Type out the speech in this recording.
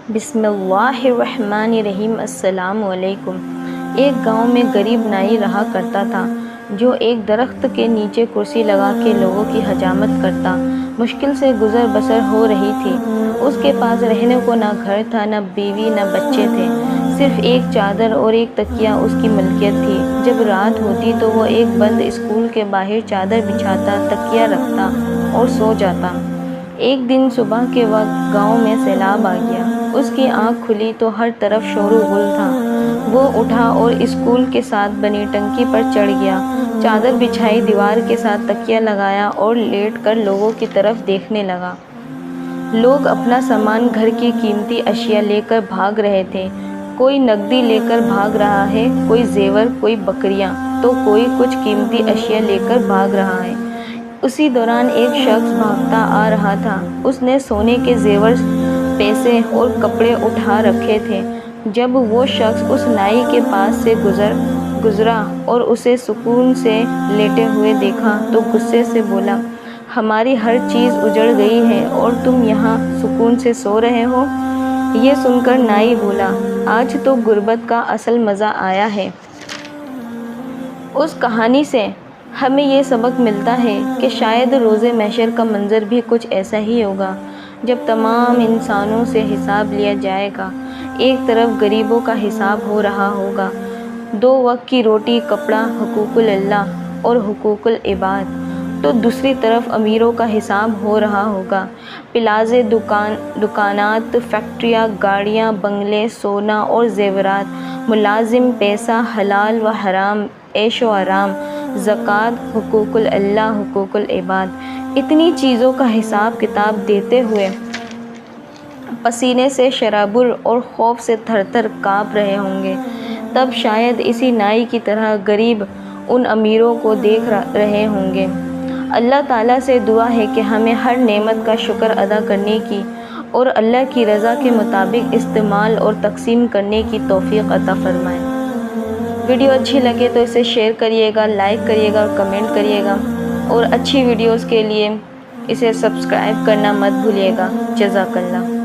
بسم اللہ الرحمن الرحیم۔ السلام علیکم۔ ایک گاؤں میں غریب نائی رہا کرتا تھا جو ایک درخت کے نیچے کرسی لگا کے لوگوں کی حجامت کرتا۔ مشکل سے گزر بسر ہو رہی تھی۔ اس کے پاس رہنے کو نہ گھر تھا، نہ بیوی، نہ بچے تھے، صرف ایک چادر اور ایک تکیہ اس کی ملکیت تھی۔ جب رات ہوتی تو وہ ایک بند اسکول کے باہر چادر بچھاتا، تکیہ رکھتا اور سو جاتا۔ ایک دن صبح کے وقت گاؤں میں سیلاب آ گیا۔ اس کی آنکھ کھلی تو ہر طرف شور و غل تھا۔ وہ اٹھا اور اسکول کے ساتھ بنی ٹنکی پر چڑھ گیا، چادر بچھائی، دیوار کے ساتھ تکیہ لگایا اور لیٹ کر لوگوں کی طرف دیکھنے لگا۔ لوگ اپنا سامان، گھر کی قیمتی اشیاء لے کر بھاگ رہے تھے۔ کوئی نقدی لے کر بھاگ رہا ہے، کوئی زیور، کوئی بکریاں، تو کوئی کچھ قیمتی اشیاء لے کر بھاگ رہا ہے۔ اسی دوران ایک شخص بھاگتا آ رہا تھا۔ اس نے سونے کے زیور، پیسے اور کپڑے اٹھا رکھے تھے۔ جب وہ شخص اس نائی کے پاس سے گزرا اور اسے سکون سے لیٹے ہوئے دیکھا تو غصے سے بولا، ہماری ہر چیز اجڑ گئی ہے اور تم یہاں سکون سے سو رہے ہو؟ یہ سن کر نائی بولا، آج تو غربت کا اصل مزہ آیا ہے۔ اس کہانی سے ہمیں یہ سبق ملتا ہے کہ شاید روز محشر کا منظر بھی کچھ ایسا ہی ہوگا، جب تمام انسانوں سے حساب لیا جائے گا۔ ایک طرف غریبوں کا حساب ہو رہا ہوگا، 2 وقت کی روٹی، کپڑا، حقوق اللہ اور حقوق العباد، تو دوسری طرف امیروں کا حساب ہو رہا ہوگا، پلازے، دکانات، فیکٹریاں، گاڑیاں، بنگلے، سونا اور زیورات، ملازم، پیسہ، حلال و حرام، عیش و آرام، زکوٰۃ، حقوق اللہ، حقوق العباد، اتنی چیزوں کا حساب کتاب دیتے ہوئے پسینے سے شرابور اور خوف سے تھر تھر کانپ رہے ہوں گے۔ تب شاید اسی نائی کی طرح غریب ان امیروں کو دیکھ رہے ہوں گے۔ اللہ تعالیٰ سے دعا ہے کہ ہمیں ہر نعمت کا شکر ادا کرنے کی اور اللہ کی رضا کے مطابق استعمال اور تقسیم کرنے کی توفیق عطا فرمائے۔ ویڈیو اچھی لگے تو اسے شیئر کریے گا، لائک کریے گا اور کمنٹ کریے گا، اور اچھی ویڈیوز کے لیے اسے سبسکرائب کرنا مت بھولیے گا۔ جزاک اللہ۔